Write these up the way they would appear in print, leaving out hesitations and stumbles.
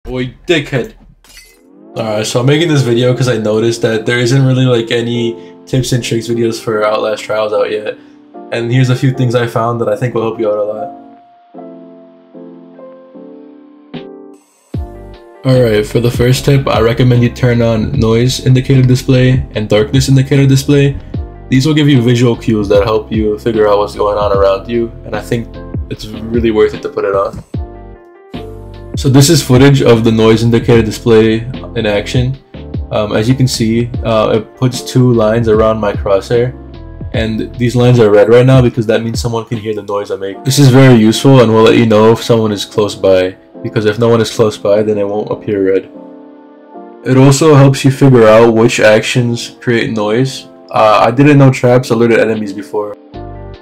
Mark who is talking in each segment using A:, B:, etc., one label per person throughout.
A: Oi, dickhead. Alright, so I'm making this video because I noticed that there isn't really like any tips and tricks videos for Outlast trials out yet. And here's a few things I found that I think will help you out a lot. Alright, for the first tip, I recommend you turn on noise indicator display and darkness indicator display. These will give you visual cues that help you figure out what's going on around you, and I think it's really worth it to put it on. So this is footage of the noise indicator display in action. As you can see, it puts two lines around my crosshair, and these lines are red right now because that means someone can hear the noise I make. This is very useful and will let you know if someone is close by, because if no one is close by, then it won't appear red. It also helps you figure out which actions create noise. I didn't know traps alerted enemies before.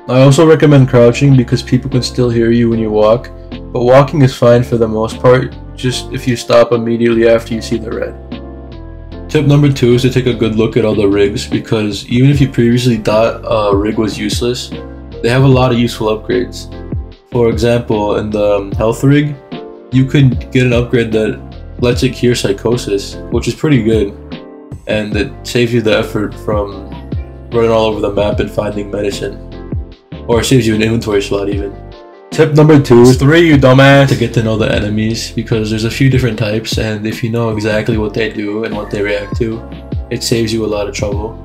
A: I also recommend crouching because people can still hear you when you walk, but walking is fine for the most part, just if you stop immediately after you see the red. Tip number 2 is to take a good look at all the rigs, because even if you previously thought a rig was useless, they have a lot of useful upgrades. For example, in the health rig, you could get an upgrade that lets it cure psychosis, which is pretty good, and it saves you the effort from running all over the map and finding medicine, or saves you an inventory slot even. Tip number 2 is 3, you dumbass, to get to know the enemies, because there's a few different types, and if you know exactly what they do and what they react to, it saves you a lot of trouble.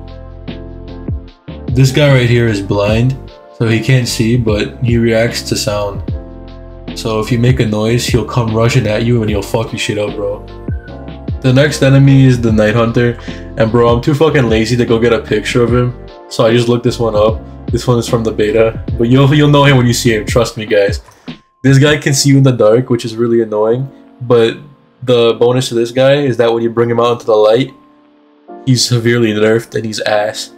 A: This guy right here is blind, so he can't see, but he reacts to sound. So if you make a noise, he'll come rushing at you and he'll fuck your shit up, bro. The next enemy is the Night Hunter, and bro, I'm too fucking lazy to go get a picture of him, so I just looked this one up. This one is from the beta, but you'll know him when you see him, trust me guys. This guy can see you in the dark, which is really annoying, but the bonus to this guy is that when you bring him out into the light, he's severely nerfed and he's ass.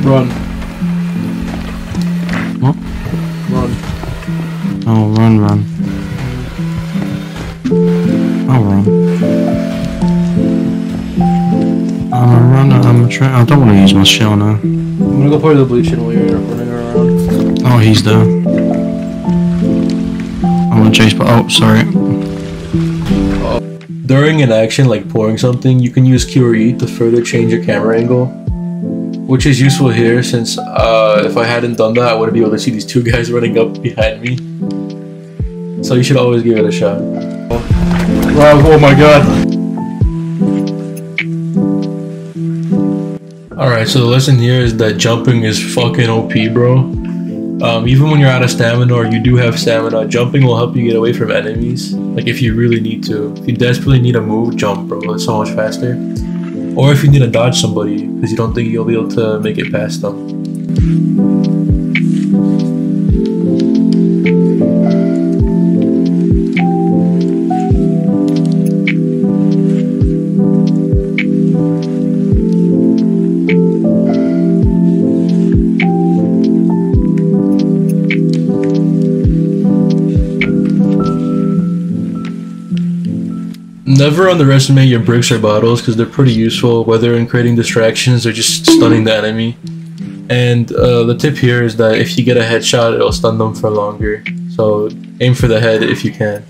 A: Run.
B: What?
A: Run.
B: Oh, run. I'll run. I don't want to use my shell now.
A: I'm gonna go play the bleaching while you're running around.
B: Oh, he's there. I want to chase, but oh, sorry.
A: During an action like pouring something, you can use Q or E to further change your camera angle, which is useful here since if I hadn't done that, I wouldn't be able to see these two guys running up behind me. So you should always give it a shot. Oh my god. Alright, so the lesson here is that jumping is fucking OP, bro. Even when you're out of stamina or you do have stamina, jumping will help you get away from enemies. Like if you really need to. If you desperately need a move, jump, bro. It's so much faster. Or if you need to dodge somebody because you don't think you'll be able to make it past them. Never underestimate your bricks or bottles because they're pretty useful, whether in creating distractions or just stunning the enemy. And the tip here is that if you get a headshot, it'll stun them for longer. So aim for the head if you can.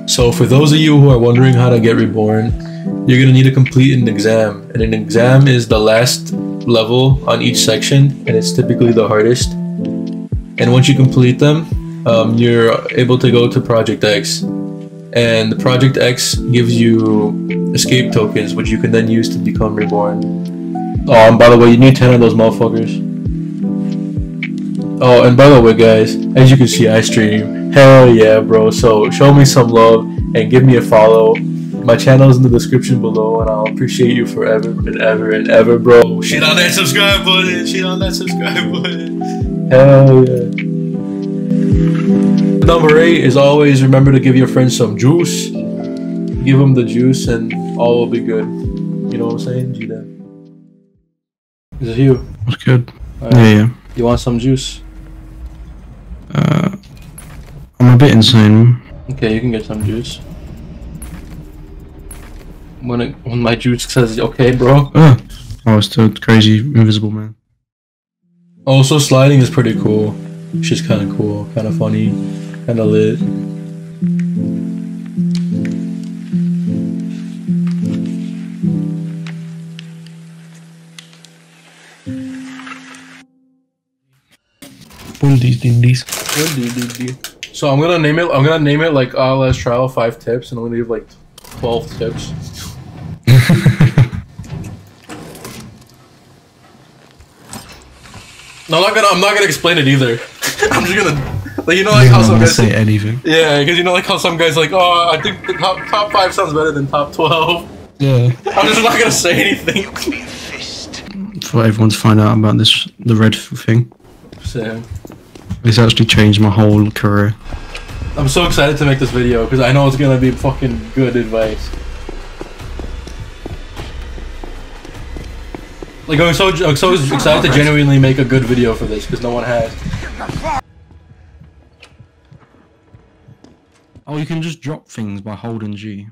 A: So for those of you who are wondering how to get reborn, you're going to need to complete an exam. And an exam is the last level on each section, and it's typically the hardest. And once you complete them, you're able to go to Project X. And Project X gives you escape tokens, which you can then use to become reborn. Oh, and by the way, you need 10 of those motherfuckers. Oh, and by the way, guys, as you can see, I stream. Hell yeah, bro. So show me some love and give me a follow. My channel is in the description below, and I'll appreciate you forever and ever and ever, bro. Shit on that subscribe button. Shit on that subscribe button. Hell yeah. Number 8 is always remember to give your friends some juice. Give them the juice and all will be good. You know what I'm saying? G-Dan. Is it you?
B: That's good.
A: Right.
B: Yeah.
A: You want some juice?
B: I'm a bit insane.
A: Okay, you can get some juice. When my juice says okay, bro.
B: Oh, it's the crazy invisible man.
A: Also, sliding is pretty cool. She's kind of cool, kind of funny, kind of lit. So I'm gonna name it. I'm gonna name it like Outlast Trial 5 tips, and I'm gonna give like 12 tips. No, I'm not gonna explain it either. I'm just gonna, like, you know, like how some guys
B: say anything.
A: Yeah, because you know, like how some guys like, oh, I think the top 5 sounds better than top 12.
B: Yeah.
A: I'm just not gonna say anything.
B: For everyone to find out about this, the red thing.
A: Same.
B: It's actually changed my whole career.
A: I'm so excited to make this video because I know it's gonna be fucking good advice. Like I'm so excited to genuinely make a good video for this because no one has.
B: Oh, you can just drop things by holding G.